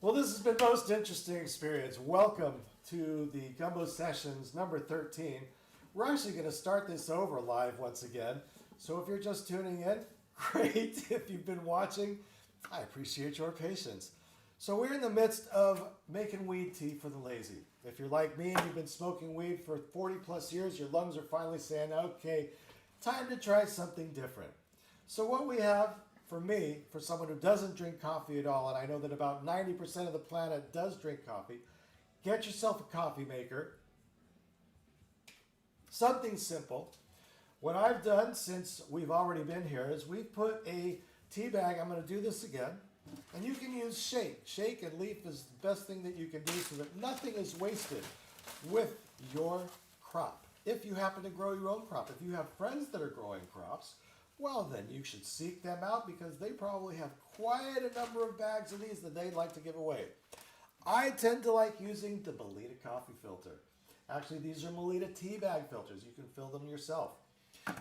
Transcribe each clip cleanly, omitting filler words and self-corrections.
Well, this has been most interesting experience. Welcome to the Gumbo Sessions number 13. We're actually going to start this over live once again. So if you're just tuning in, great. If you've been watching, I appreciate your patience. So we're in the midst of making weed tea for the lazy. If you're like me and you've been smoking weed for 40 plus years, your lungs are finally saying, okay, time to try something different. So what we have for me, for someone who doesn't drink coffee at all, and I know that about 90% of the planet does drink coffee, get yourself a coffee maker. Something simple. What I've done since we've already been here is we've put a tea bag. I'm going to do this again. And you can use shake. Shake and leaf is the best thing that you can do so that nothing is wasted with your crop. If you happen to grow your own crop, if you have friends that are growing crops, well, then you should seek them out because they probably have quite a number of bags of these that they'd like to give away. I tend to like using the Melita coffee filter. Actually, these are Melita tea bag filters. You can fill them yourself.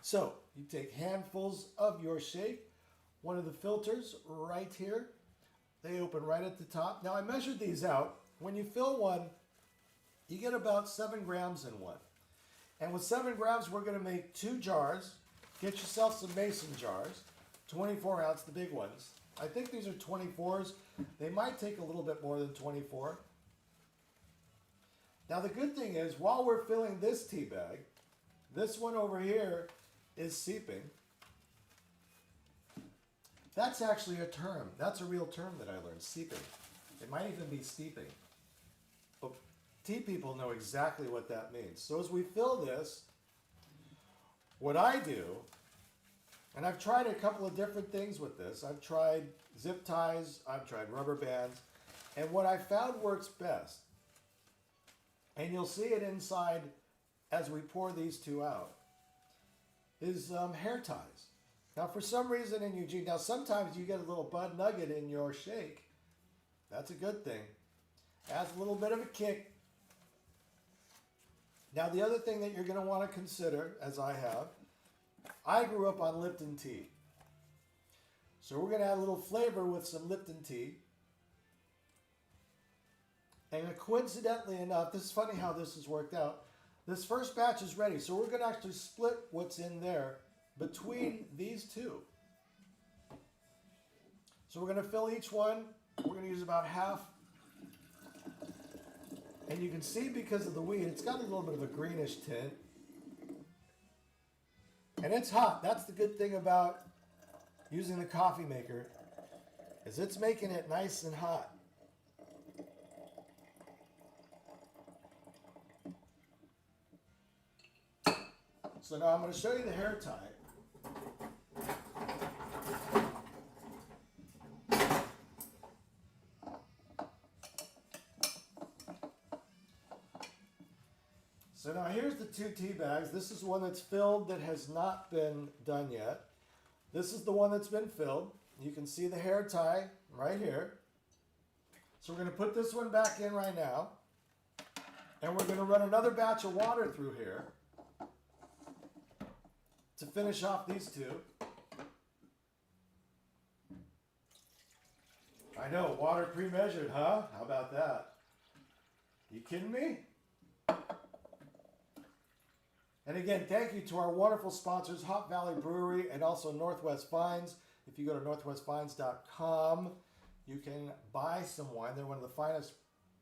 So you take handfuls of your shake, one of the filters right here. They open right at the top. Now I measured these out. When you fill one, you get about 7 grams in one. And with 7 grams, we're going to make 2 jars. Get yourself some mason jars, 24 ounce, the big ones. I think these are 24s. They might take a little bit more than 24. Now the good thing is, while we're filling this tea bag, this one over here is seeping. That's actually a term. That's a real term that I learned, seeping. It might even be steeping. But tea people know exactly what that means. So as we fill this, what I do, and I've tried a couple of different things with this. I've tried zip ties, I've tried rubber bands, and what I found works best, and you'll see it inside as we pour these two out, is hair ties. Now for some reason in Eugene, now sometimes you get a little bud nugget in your shake. That's a good thing. Adds a little bit of a kick. Now the other thing that you're going to want to consider, as I have, I grew up on Lipton tea. So we're going to add a little flavor with some Lipton tea. And coincidentally enough, this is funny how this has worked out. This first batch is ready. So we're going to actually split what's in there between these two. So we're going to fill each one. We're going to use about half. And you can see because of the weed, it's got a little bit of a greenish tint. And it's hot. That's the good thing about using the coffee maker, is it's making it nice and hot. So now I'm going to show you the hair tie. So now here's the 2 tea bags. This is one that's filled that has not been done yet. This is the one that's been filled. You can see the hair tie right here. So we're going to put this one back in right now. And we're going to run another batch of water through here to finish off these two. I know, water pre-measured, huh? How about that? You kidding me? And again, thank you to our wonderful sponsors, Hop Valley Brewery and also Northwest Vines. If you go to northwestvines.com, you can buy some wine. They're one of the finest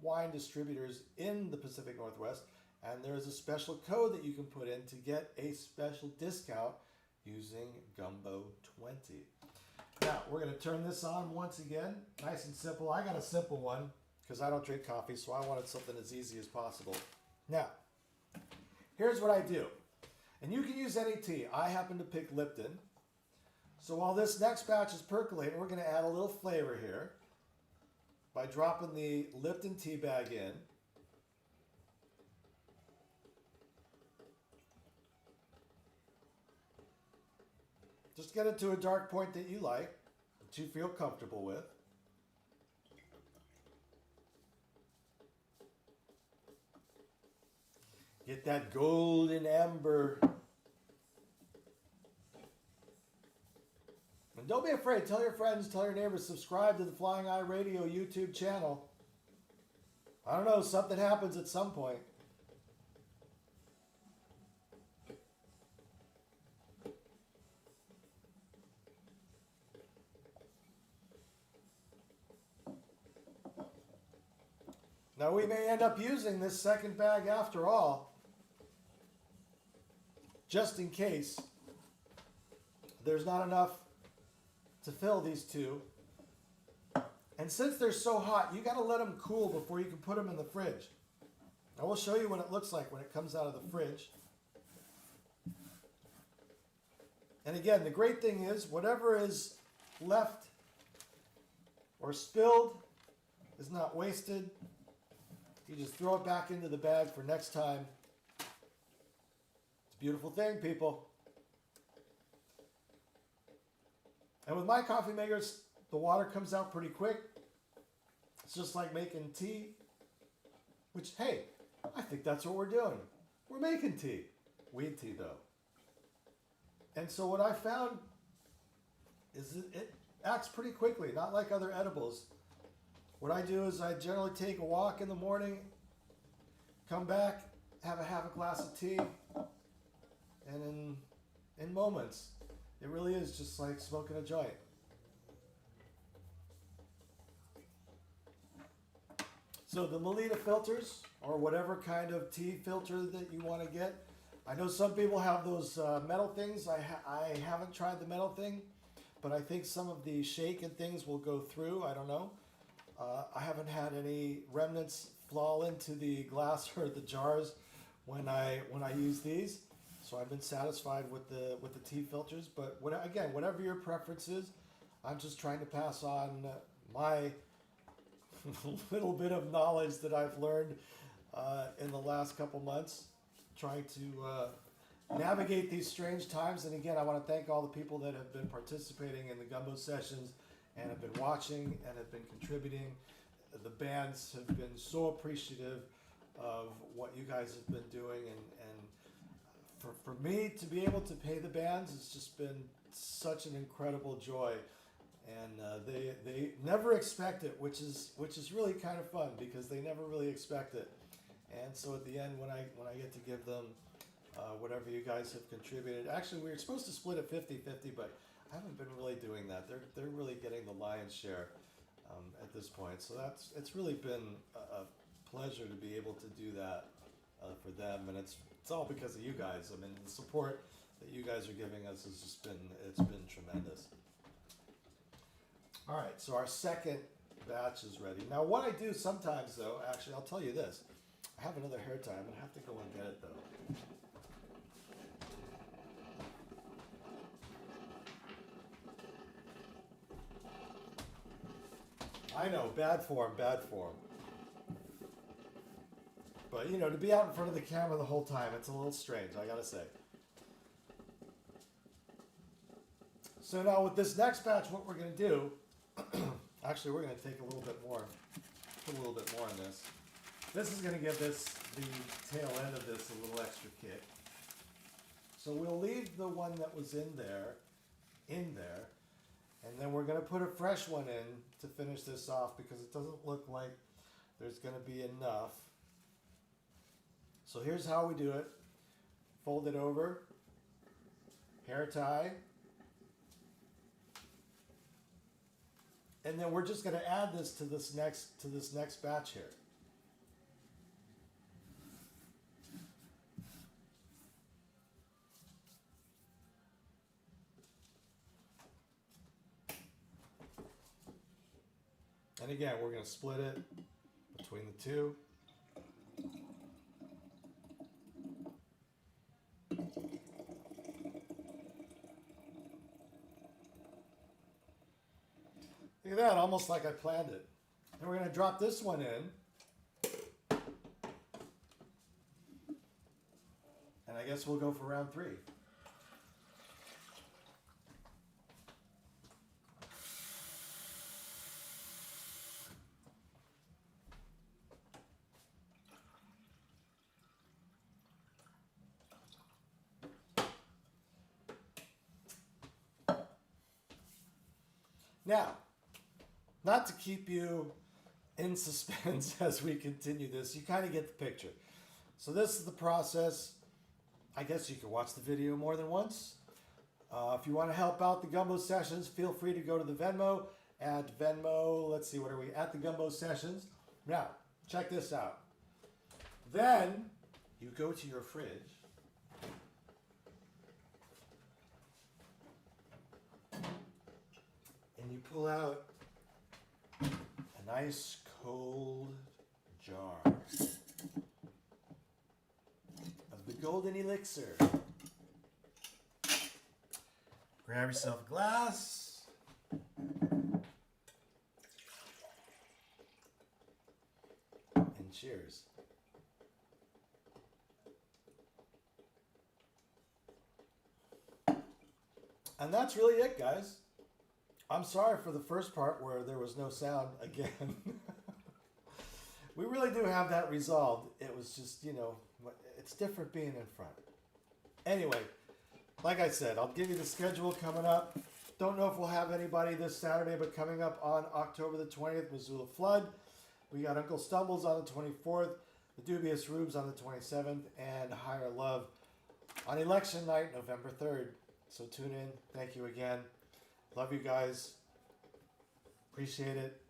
wine distributors in the Pacific Northwest. And there is a special code that you can put in to get a special discount using Gumbo 20. Now, we're going to turn this on once again. Nice and simple. I got a simple one because I don't drink coffee, so I wanted something as easy as possible. Now, here's what I do. And you can use any tea. I happen to pick Lipton. So while this next batch is percolating, we're going to add a little flavor here by dropping the Lipton tea bag in. Just get it to a dark point that you like, that you feel comfortable with. Get that golden amber. And don't be afraid. Tell your friends, tell your neighbors, subscribe to the Flying Eye Radio YouTube channel. I don't know, something happens at some point. Now we may end up using this second bag after all, just in case there's not enough to fill these two. And since they're so hot, you got to let them cool before you can put them in the fridge. I will show you what it looks like when it comes out of the fridge. And again, the great thing is whatever is left or spilled is not wasted. You just throw it back into the bag for next time. It's a beautiful thing, people. And with my coffee makers, the water comes out pretty quick. It's just like making tea, which, hey, I think that's what we're doing. We're making tea. Weed tea, though. And so what I found is it acts pretty quickly, not like other edibles. What I do is I generally take a walk in the morning, come back, have a glass of tea, and in moments, it really is just like smoking a joint. So the Melita filters, or whatever kind of tea filter that you want to get. I know some people have those metal things. I haven't tried the metal thing, but I think some of the shake and things will go through. I don't know. I haven't had any remnants fall into the glass or the jars when I use these, so I've been satisfied with the tea filters. But again, whatever your preference is, I'm just trying to pass on my little bit of knowledge that I've learned in the last couple months, trying to navigate these strange times. And again, I want to thank all the people that have been participating in the Gumbo sessions and have been watching and have been contributing. The bands have been so appreciative of what you guys have been doing, and for me to be able to pay the bands, it's just been such an incredible joy. And they never expect it, which is really kind of fun, because they never really expect it. And so at the end, when I get to give them whatever you guys have contributed, actually we were supposed to split it 50-50, but I haven't been really doing that. They're really getting the lion's share at this point. So it's really been a pleasure to be able to do that for them, and it's all because of you guys. I mean, the support that you guys are giving us has just been tremendous. All right, so our second batch is ready. Now, what I do sometimes, though, actually, I'll tell you this. I have another hair tie. I'm going to have to go and get it, though. I know, bad form. But, to be out in front of the camera the whole time, it's a little strange, I gotta say. So now with this next batch, what we're gonna do, actually we're gonna take a little bit more, put a little bit more in this. This is gonna give the tail end of this a little extra kick. So we'll leave the one that was in there, and then we're gonna put a fresh one in to finish this off, because it doesn't look like there's gonna be enough. So here's how we do it. Fold it over, hair tie, and then we're just gonna add this to this next batch here. And again, we're going to split it between the two. Look at that, almost like I planned it. And we're going to drop this one in. And I guess we'll go for round 3. Now, not to keep you in suspense as we continue this, you kind of get the picture. So this is the process. I guess you can watch the video more than once. If you want to help out the Gumbo Sessions, feel free to go to the Venmo at Venmo. Let's see, what are we at the Gumbo Sessions? Now, check this out. Then you go to your fridge. And you pull out a nice cold jar of the golden elixir. Grab yourself a glass. And cheers. And that's really it, guys. I'm sorry for the first part where there was no sound again. We really do have that resolved. It was just, you know, it's different being in front. Anyway, like I said, I'll give you the schedule coming up. Don't know if we'll have anybody this Saturday, but coming up on October the 20th, Missoula Flood. We got Uncle Stumbles on the 24th, the Dubious Rubes on the 27th, and Higher Love on election night, November 3rd. So tune in. Thank you again. Love you guys. Appreciate it.